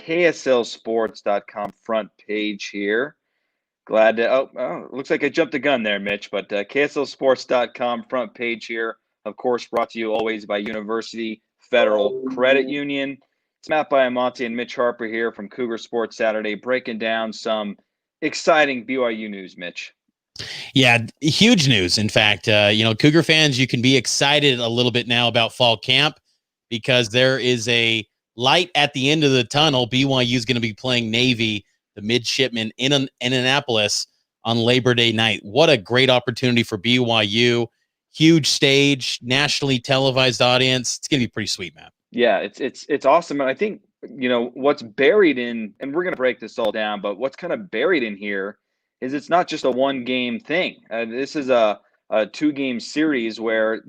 KSLSports.com front page here. Glad to, looks like I jumped the gun there, Mitch, but KSLSports.com front page here. Of course, brought to you always by University Federal Credit Union. It's Matt Baiamonte and Mitch Harper here from Cougar Sports Saturday, breaking down some exciting BYU news, Mitch. Yeah, huge news. In fact, Cougar fans, you can be excited a little bit now about fall camp because there is a light at the end of the tunnel. BYU is going to be playing Navy, the Midshipmen, in Annapolis on Labor Day night. What a great opportunity for BYU. Huge stage, nationally televised audience. It's going to be pretty sweet, man. Yeah, it's awesome. And I think, what's buried in, and we're going to break this all down, but what's kind of buried in here is it's not just a one-game thing. This is a two-game series where,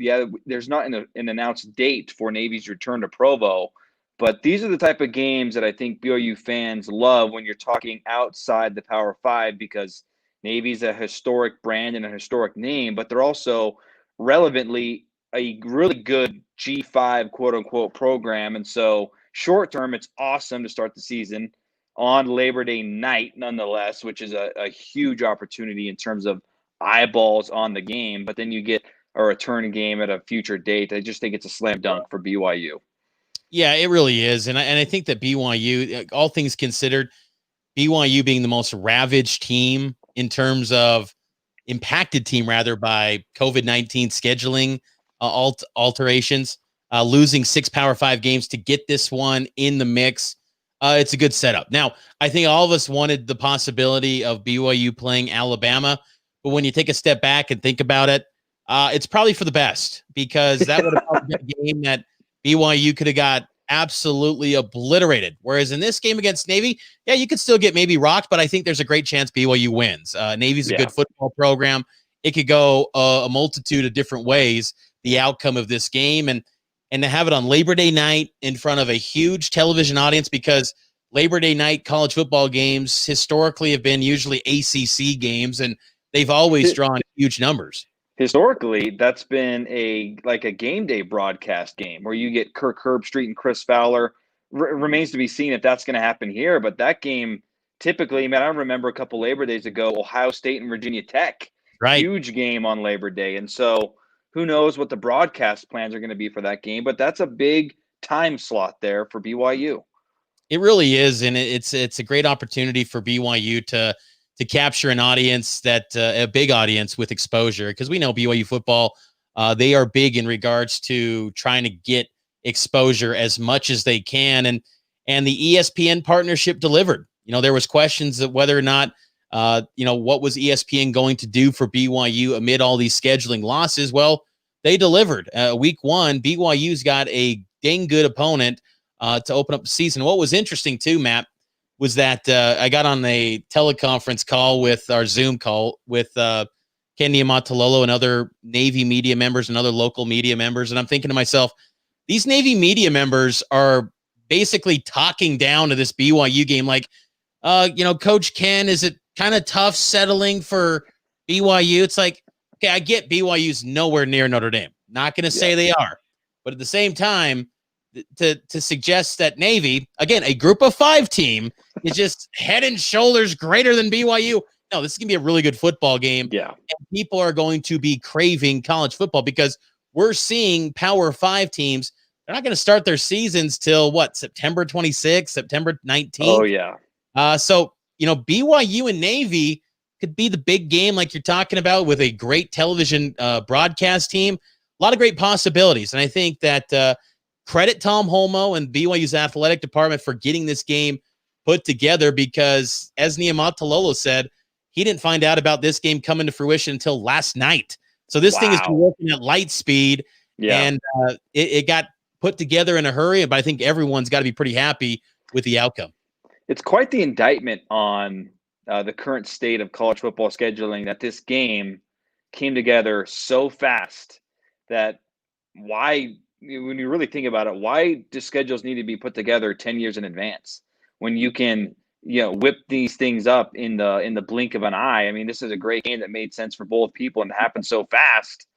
there's not an announced date for Navy's return to Provo, but these are the type of games that I think BYU fans love when you're talking outside the Power Five, because Navy's a historic brand and a historic name, but they're also relevantly a really good G5 quote-unquote program. And so short-term, it's awesome to start the season on Labor Day night, nonetheless, which is a huge opportunity in terms of eyeballs on the game. But then you get a return game at a future date. I just think it's a slam dunk for BYU. Yeah, it really is. And I think that BYU, all things considered, BYU being the most ravaged team in terms of impacted team, rather, by COVID-19 scheduling alterations, losing 6 Power 5 games to get this one in the mix. It's a good setup. Now, I think all of us wanted the possibility of BYU playing Alabama, but when you take a step back and think about it, it's probably for the best, because that would have been a game that BYU could have got absolutely obliterated. Whereas in this game against Navy, yeah, you could still get maybe rocked, but I think there's a great chance BYU wins. Navy's a good football program. It could go a multitude of different ways, the outcome of this game. And to have it on Labor Day night in front of a huge television audience, because Labor Day night college football games historically have been usually ACC games, and they've always drawn huge numbers. Historically, that's been a game day broadcast game where you get Kirk Herbstreit and Chris Fowler. Remains to be seen if that's going to happen here. But that game, typically, I remember a couple Labor Days ago, Ohio State and Virginia Tech. Right. Huge game on Labor Day. And so who knows what the broadcast plans are going to be for that game. But that's a big time slot there for BYU. It really is. And it's a great opportunity for BYU to capture an audience, that a big audience with exposure, because we know BYU football, they are big in regards to trying to get exposure as much as they can. And the ESPN partnership delivered. There was questions of whether or not, what was ESPN going to do for BYU amid all these scheduling losses? Well, they delivered. Week 1, BYU's got a dang good opponent to open up the season. What was interesting too, Matt, was that I got on a teleconference call with our Zoom call with Ken Niumatalolo and other Navy media members and other local media members. And I'm thinking to myself, these Navy media members are basically talking down to this BYU game. Like, Coach Ken, is it kind of tough settling for BYU? It's like, okay, I get BYU's nowhere near Notre Dame. Not going to say they are. But at the same time, to suggest that Navy, again, a group of 5 team, is just head and shoulders greater than BYU. No, this is going to be a really good football game. Yeah. And people are going to be craving college football, because we're seeing Power 5 teams. They're not going to start their seasons till September 26th, September 19th. Oh, yeah. So, BYU and Navy could be the big game like you're talking about, with a great television broadcast team. A lot of great possibilities. And I think that credit Tom Holmoe and BYU's athletic department for getting this game put together, because as Niumatalolo said, he didn't find out about this game coming to fruition until last night. So this thing has been working at light speed, and it got put together in a hurry. But I think everyone's got to be pretty happy with the outcome. It's quite the indictment on the current state of college football scheduling, that this game came together so fast that when you really think about it, why do schedules need to be put together 10 years in advance when you can, whip these things up in the blink of an eye? I mean, this is a great game that made sense for both people, and it happened so fast.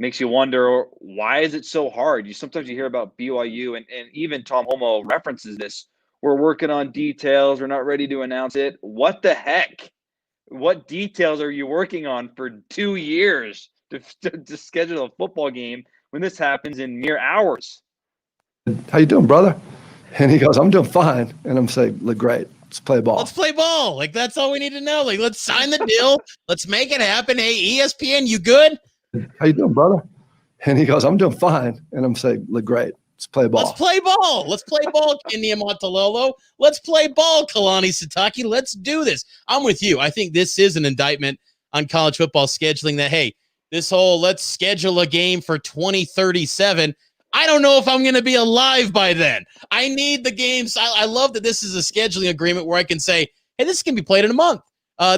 Makes you wonder, why is it so hard? Sometimes you hear about BYU, and even Tom Holmoe references this, we're working on details. We're not ready to announce it. What the heck? What details are you working on for 2 years to schedule a football game when this happens in mere hours? How you doing, brother? And he goes, I'm doing fine. And I'm saying, look, great. Let's play ball. Let's play ball. Like, that's all we need to know. Like, let's sign the deal. Let's make it happen. Hey, ESPN, you good? How you doing, brother? And he goes, I'm doing fine. And I'm saying, look, great. Let's play ball. Let's play ball. Let's play ball, Kenya Montalolo. Let's play ball, Kalani Sitake. Let's do this. I'm with you. I think this is an indictment on college football scheduling that, hey, this whole let's schedule a game for 2037. I don't know if I'm going to be alive by then. I need the games. I love that this is a scheduling agreement where I can say, hey, this is going to be played in a month.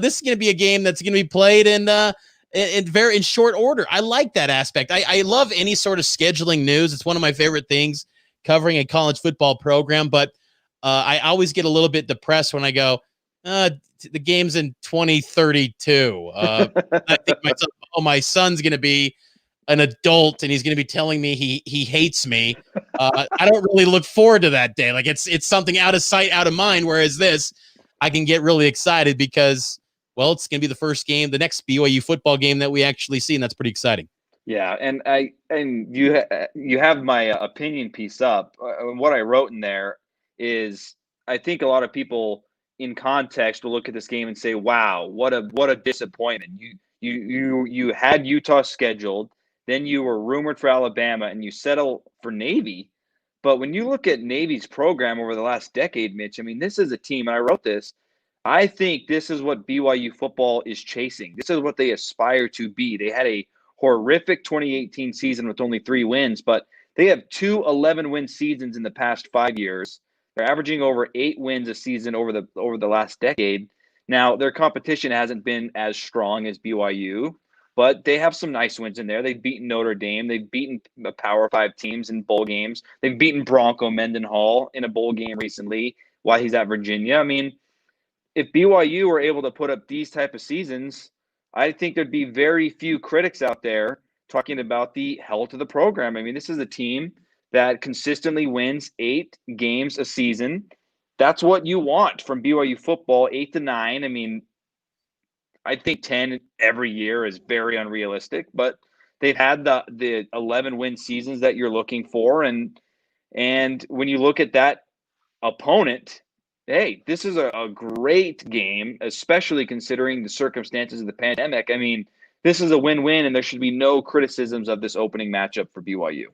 This is going to be a game that's going to be played in short order. I like that aspect. I love any sort of scheduling news. It's one of my favorite things covering a college football program, but I always get a little bit depressed when I go, the game's in 2032. I think myself, my son's going to be an adult and he's going to be telling me he hates me. I don't really look forward to that day. Like it's something out of sight, out of mind. Whereas this, I can get really excited because, well, it's going to be the first game, the next BYU football game that we actually see. And that's pretty exciting. Yeah. And you have my opinion piece up. What I wrote in there is I think a lot of people in context will look at this game and say, wow, what a disappointment. You had Utah scheduled. Then you were rumored for Alabama, and you settle for Navy. But when you look at Navy's program over the last decade, Mitch, I mean, this is a team, and I wrote this, I think this is what BYU football is chasing. This is what they aspire to be. They had a horrific 2018 season with only 3 wins, but they have 2 11-win seasons in the past 5 years. They're averaging over 8 wins a season over the last decade. Now, their competition hasn't been as strong as BYU, but they have some nice wins in there. They've beaten Notre Dame. They've beaten the Power 5 teams in bowl games. They've beaten Bronco Mendenhall in a bowl game recently while he's at Virginia. I mean, if BYU were able to put up these type of seasons, I think there'd be very few critics out there talking about the health of the program. I mean, this is a team that consistently wins 8 games a season. That's what you want from BYU football, 8 to 9. I mean, I think 10 every year is very unrealistic, but they've had the 11-win seasons that you're looking for. And when you look at that opponent, hey, this is a great game, especially considering the circumstances of the pandemic. I mean, this is a win-win, and there should be no criticisms of this opening matchup for BYU.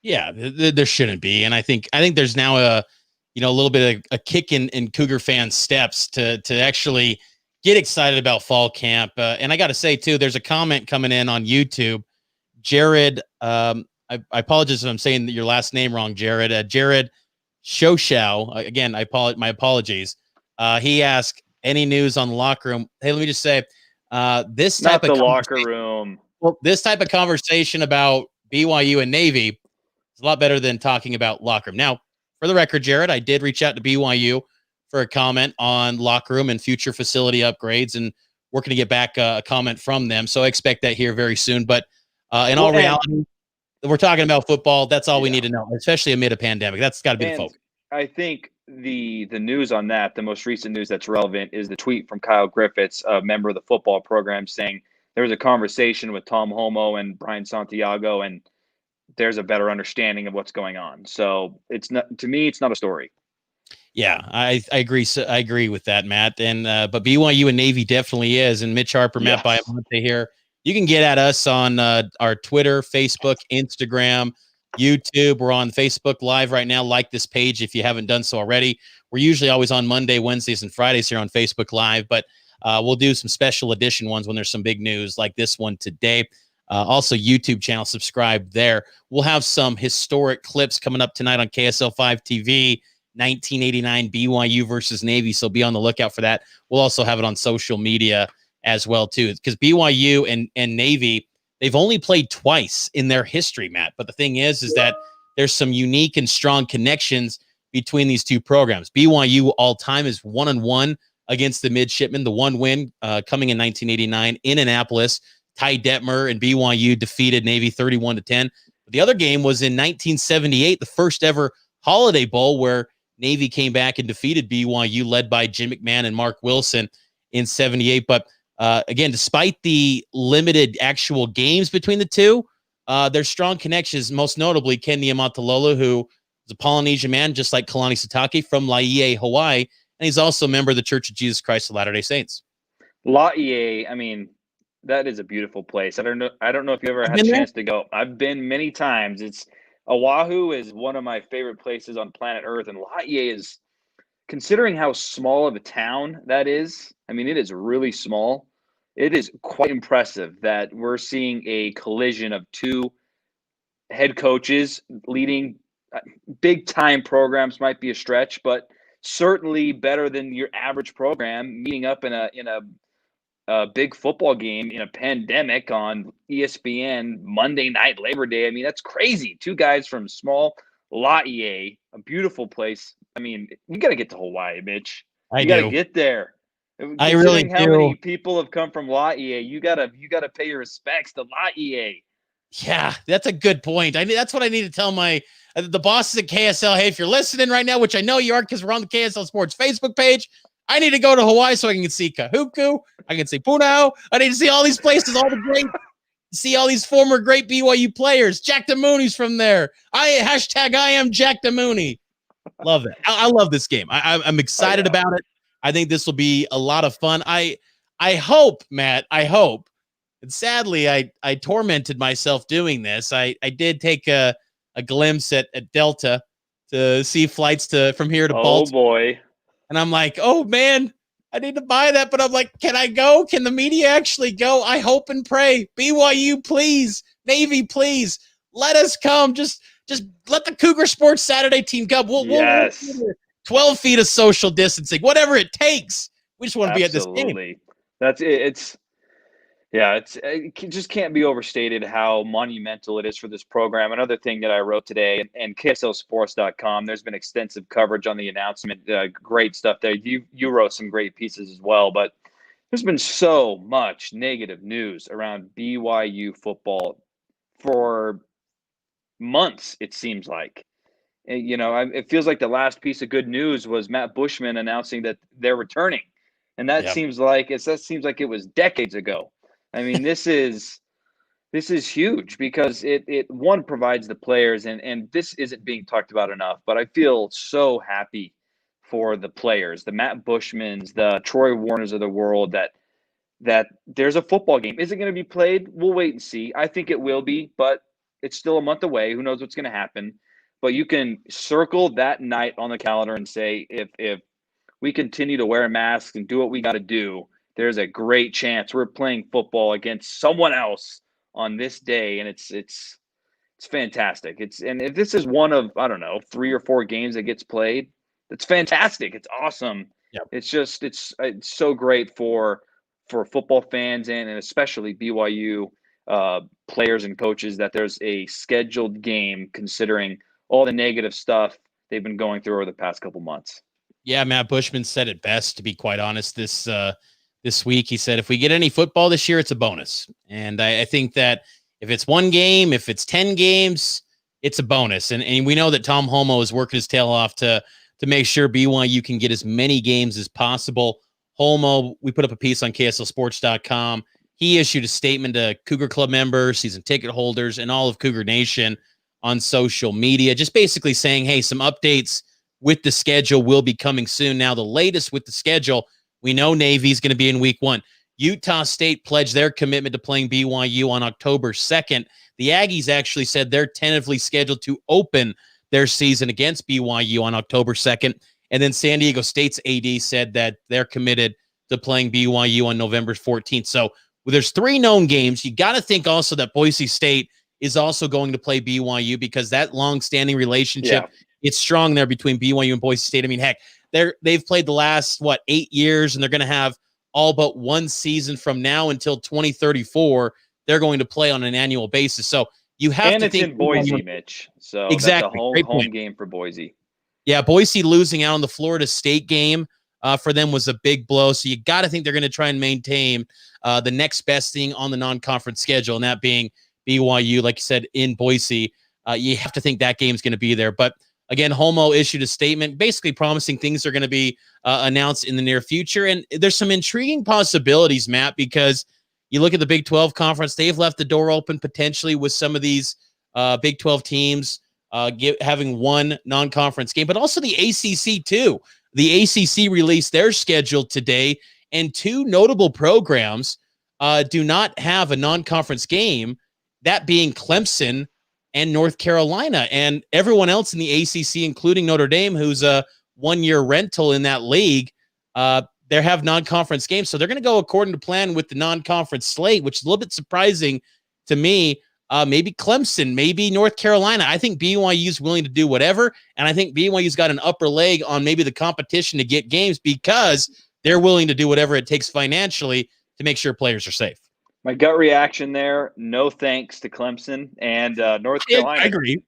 Yeah, there shouldn't be. And I think there's now a little bit of a kick in Cougar fans' steps to actually get excited about fall camp. And I got to say, too, there's a comment coming in on YouTube. Jared, I apologize if I'm saying your last name wrong, Jared. Jared Shoshao, again, my apologies. He asked, any news on the locker room? Hey, let me just say, this type of locker room. Well, this type of conversation about BYU and Navy is a lot better than talking about locker room. Now, for the record, Jared, I did reach out to BYU for a comment on locker room and future facility upgrades, and working to get back a comment from them. So I expect that here very soon. But in all reality, we're talking about football. That's all we need to know, especially amid a pandemic. That's got to be the focus. I think the news on that, the most recent news that's relevant, is the tweet from Kyle Griffiths, a member of the football program, saying there was a conversation with Tom Homo and Brian Santiago, and there's a better understanding of what's going on. So it's not, to me, it's not a story. Yeah, I agree. So I agree with that, Matt. And but BYU and Navy definitely is. And Mitch Harper, Matt Baiamonte here. You can get at us on our Twitter, Facebook, Instagram, YouTube. We're on Facebook Live right now. Like this page if you haven't done so already. We're usually always on Monday, Wednesdays, and Fridays here on Facebook Live, but we'll do some special edition ones when there's some big news like this one today. Also, YouTube channel, subscribe there. We'll have some historic clips coming up tonight on KSL 5 TV. 1989 BYU versus Navy. So be on the lookout for that. We'll also have it on social media as well, too, because BYU and Navy, they've only played twice in their history, Matt. But the thing is that there's some unique and strong connections between these two programs. BYU all time is 1-1 against the Midshipmen. The one win coming in 1989 in Annapolis. Ty Detmer and BYU defeated Navy 31-10. But the other game was in 1978, the first ever Holiday Bowl, where Navy came back and defeated BYU, led by Jim McMahon and Mark Wilson in 78. But again, despite the limited actual games between the two, there's strong connections, most notably Ken Niumatalolo, who is a Polynesian man, just like Kalani Sitake from Laie, Hawaii, and he's also a member of the Church of Jesus Christ of Latter-day Saints. Laie, I mean, that is a beautiful place. I don't know if you ever had a chance to go. I've been many times. Oahu is one of my favorite places on planet Earth, and Laie is, considering how small of a town that is, I mean, it is really small. It is quite impressive that we're seeing a collision of two head coaches leading big-time programs. Might be a stretch, but certainly better than your average program meeting up in a big football game in a pandemic on ESPN Monday night, Labor Day. I mean, that's crazy. Two guys from small Laie, a beautiful place. I mean, you got to get to Hawaii, Mitch. You got to get there. I really do. How many people have come from Laie? You gotta pay your respects to Laie. Yeah, that's a good point. That's what I need to tell the bosses at KSL. Hey, if you're listening right now, which I know you are because we're on the KSL Sports Facebook page, I need to go to Hawaii so I can see Kahuku. I can see Punao. I need to see all these places, see all these former great BYU players. Jack DeMooney's from there. I am Jack DeMooney. Love it. I love this game. I'm excited about it. I think this will be a lot of fun. I hope, Matt, and sadly, I tormented myself doing this. I did take a glimpse at Delta to see flights from here to Baltimore. Oh, boy. And I'm like, oh, man, I need to buy that. But I'm like, can I go? Can the media actually go? I hope and pray. BYU, please. Navy, please. Let us come. Just let the Cougar Sports Saturday team come. We'll 12 feet of social distancing, whatever it takes. We just want to be at this game. That's it. It just can't be overstated how monumental it is for this program. Another thing that I wrote today, and KSLSports.com, there's been extensive coverage on the announcement. Great stuff there. You wrote some great pieces as well, but there's been so much negative news around BYU football for months, it seems like. It feels like the last piece of good news was Matt Bushman announcing that they're returning. And that seems like it was decades ago. I mean, this is huge because it one provides the players, and this isn't being talked about enough, but I feel so happy for the players, the Matt Bushmans, the Troy Warners of the world, that there's a football game. Is it going to be played? We'll wait and see. I think it will be, but it's still a month away. Who knows what's going to happen? But you can circle that night on the calendar and say, if we continue to wear masks and do what we got to do, there's a great chance we're playing football against someone else on this day, and it's fantastic. And if this is one of, I don't know, 3 or 4 games that gets played, it's fantastic. It's awesome. Yep. It's so great for football fans and especially BYU players and coaches that there's a scheduled game, considering all the negative stuff they've been going through over the past couple months. Yeah, Matt Bushman said it best, to be quite honest, this week. He said, if we get any football this year, it's a bonus. And I think that if it's 1 game, if it's 10 games, it's a bonus. And we know that Tom Holmoe is working his tail off to make sure BYU can get as many games as possible. Holmoe, we put up a piece on KSLSports.com. He issued a statement to Cougar Club members, season ticket holders, and all of Cougar Nation on social media, just basically saying, hey, some updates with the schedule will be coming soon. Now, the latest with the schedule, we know Navy's going to be in week 1. Utah State pledged their commitment to playing BYU on October 2nd. The Aggies actually said they're tentatively scheduled to open their season against BYU on October 2nd. And then San Diego State's AD said that they're committed to playing BYU on November 14th. So there's 3 known games. You got to think also that Boise State is also going to play BYU because that long-standing relationship, it's strong there between BYU and Boise State. I mean, heck, they've played the last, 8 years, and they're going to have all but 1 season from now until 2034. They're going to play on an annual basis. So you have to think. And it's in Boise, Mitch. So exactly. That's a home game for Boise. Yeah, Boise losing out on the Florida State game for them was a big blow. So you got to think they're going to try and maintain the next best thing on the non-conference schedule, and that being BYU, like you said, in Boise. You have to think that game's going to be there. But Again, Homo issued a statement basically promising things are going to be announced in the near future. And there's some intriguing possibilities, Matt, because you look at the Big 12 conference, they've left the door open potentially with some of these Big 12 teams having one non-conference game, but also the ACC too. The ACC released their schedule today, and two notable programs do not have a non-conference game, that being Clemson and North Carolina. And everyone else in the ACC, including Notre Dame, who's a one-year rental in that league, they have non-conference games. So they're going to go according to plan with the non-conference slate, which is a little bit surprising to me. Maybe Clemson, maybe North Carolina. I think BYU is willing to do whatever, and I think BYU's got an upper leg on maybe the competition to get games because they're willing to do whatever it takes financially to make sure players are safe. My gut reaction there, no thanks to Clemson and North Carolina. I agree.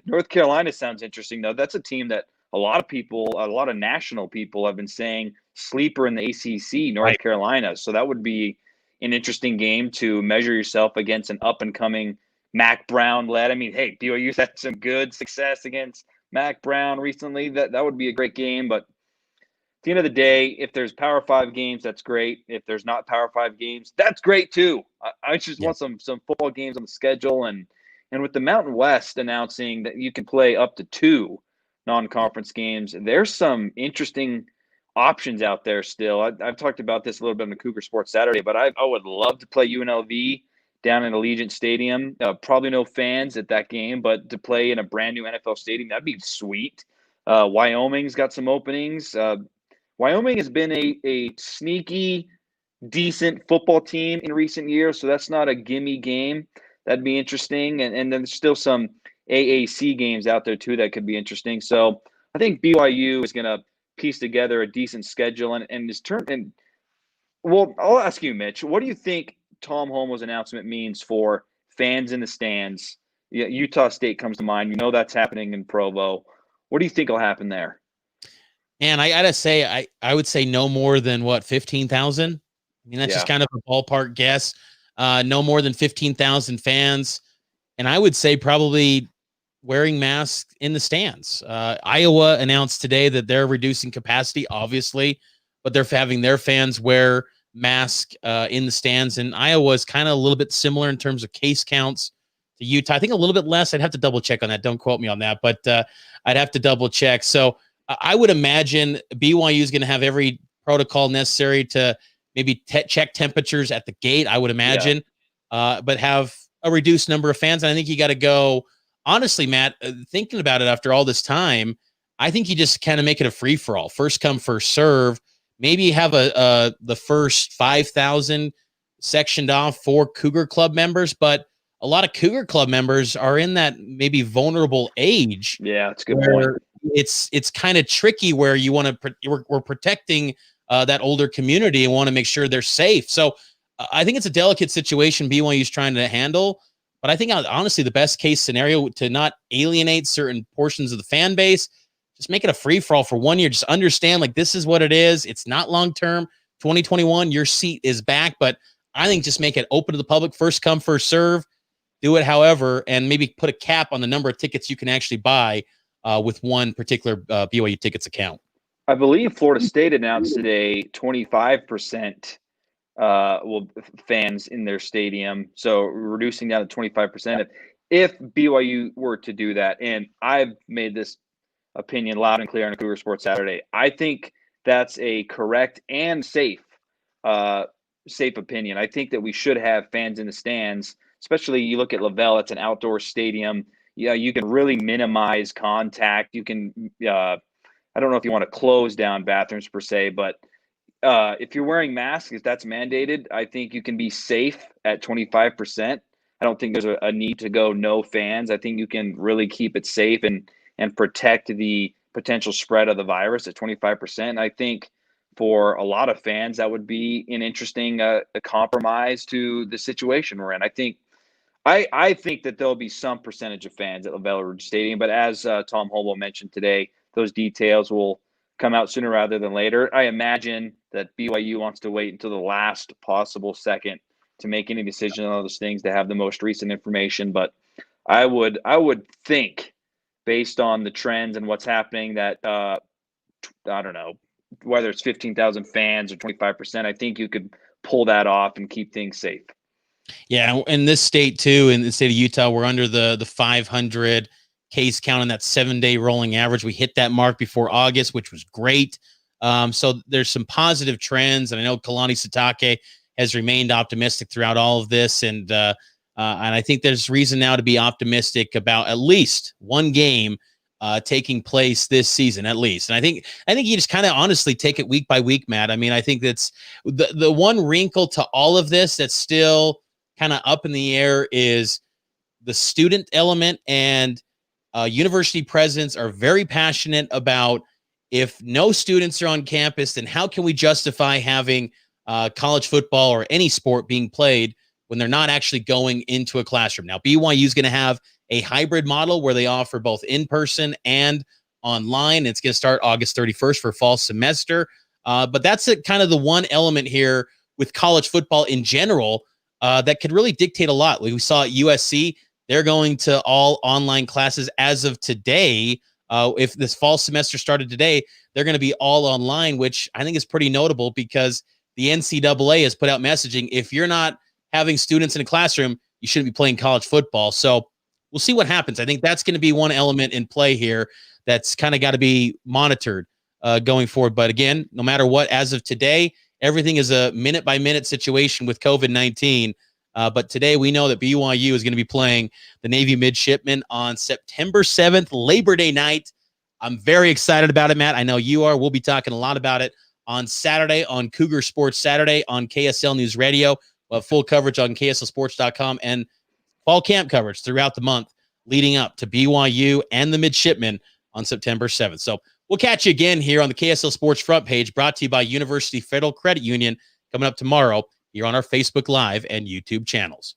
North Carolina sounds interesting, though. That's a team that a lot of national people have been saying sleeper in the ACC, North Carolina. So that would be an interesting game to measure yourself against an up-and-coming Mac Brown-led. I mean, hey, BYU's had some good success against Mac Brown recently. That would be a great game. But at the end of the day, if there's Power 5 games, that's great. If there's not Power 5 games, that's great too. I just want some football games on the schedule. And with the Mountain West announcing that you can play up to 2 non-conference games, there's some interesting options out there still. I've talked about this a little bit on the Cougar Sports Saturday, but I would love to play UNLV down in Allegiant Stadium. Probably no fans at that game, but to play in a brand new NFL stadium, that'd be sweet. Wyoming's got some openings. Wyoming has been a sneaky, decent football team in recent years, so that's not a gimme game. That'd be interesting. And then there's still some AAC games out there too that could be interesting. So I think BYU is going to piece together a decent schedule and this turn. And well, I'll ask you, Mitch, what do you think Tom Holmoe's announcement means for fans in the stands? Yeah, Utah State comes to mind. You know that's happening in Provo. What do you think will happen there? And I gotta say, I would say no more than 15,000. I mean, that's just kind of a ballpark guess. No more than 15,000 fans, and I would say probably wearing masks in the stands. Iowa announced today that they're reducing capacity, obviously, but they're having their fans wear masks in the stands. And Iowa is kind of a little bit similar in terms of case counts to Utah. I think a little bit less. I'd have to double check on that. Don't quote me on that, but I'd have to double check. So I would imagine BYU is going to have every protocol necessary to maybe check temperatures at the gate, I would imagine, but have a reduced number of fans. And I think you got to go, honestly, Matt, thinking about it after all this time, I think you just kind of make it a free-for-all. First come, first serve. Maybe have the first 5,000 sectioned off for Cougar Club members, but a lot of Cougar Club members are in that maybe vulnerable age. Yeah, that's a good point. It's kind of tricky where you want to we're protecting that older community and want to make sure they're safe. So I think it's a delicate situation BYU is trying to handle. But I think honestly the best case scenario to not alienate certain portions of the fan base, just make it a free for all for 1 year. Just understand like this is what it is. It's not long term. 2021, your seat is back. But I think just make it open to the public. First come, first serve. Do it however, and maybe put a cap on the number of tickets you can actually buy with one particular BYU tickets account. I believe Florida State announced today 25% fans in their stadium. So reducing down to 25% if BYU were to do that. And I've made this opinion loud and clear on Cougar Sports Saturday. I think that's a correct and safe opinion. I think that we should have fans in the stands, especially you look at Lavelle, it's an outdoor stadium. Yeah, you can really minimize contact. You can, I don't know if you want to close down bathrooms per se, but if you're wearing masks, if that's mandated, I think you can be safe at 25%. I don't think there's a need to go no fans. I think you can really keep it safe and protect the potential spread of the virus at 25%. I think for a lot of fans, that would be an interesting a compromise to the situation we're in. I think that there'll be some percentage of fans at LaVell Ridge Stadium, but as Tom Holmoe mentioned today, those details will come out sooner rather than later. I imagine that BYU wants to wait until the last possible second to make any decision on those things to have the most recent information. But I would think based on the trends and what's happening that, I don't know, whether it's 15,000 fans or 25%, I think you could pull that off and keep things safe. Yeah, in this state too, in the state of Utah, we're under the 500 case count on that 7-day rolling average. We hit that mark before August, which was great. So there's some positive trends, and I know Kalani Sitake has remained optimistic throughout all of this, and I think there's reason now to be optimistic about at least one game taking place this season, at least. And I think you just kind of honestly take it week by week, Matt. I mean, I think that's the one wrinkle to all of this that's still kind of up in the air is the student element, and university presidents are very passionate about, if no students are on campus, then how can we justify having college football or any sport being played when they're not actually going into a classroom? Now, BYU is going to have a hybrid model where they offer both in-person and online. It's going to start August 31st for fall semester. But that's kind of the one element here with college football in general that could really dictate a lot. Like we saw at USC, they're going to all online classes as of today. If this fall semester started today, they're going to be all online, which I think is pretty notable because the NCAA has put out messaging. If you're not having students in a classroom, you shouldn't be playing college football. So we'll see what happens. I think that's going to be one element in play here that's kind of got to be monitored going forward. But again, no matter what, as of today, everything is a minute-by-minute situation with COVID-19. But today we know that BYU is going to be playing the Navy Midshipmen on September 7th, Labor Day night. I'm very excited about it, Matt. I know you are. We'll be talking a lot about it on Saturday on Cougar Sports Saturday on KSL News Radio. We'll have full coverage on KSLSports.com and fall camp coverage throughout the month leading up to BYU and the Midshipmen on September 7th. So we'll catch you again here on the KSL Sports front page, brought to you by University Federal Credit Union, coming up tomorrow here on our Facebook Live and YouTube channels.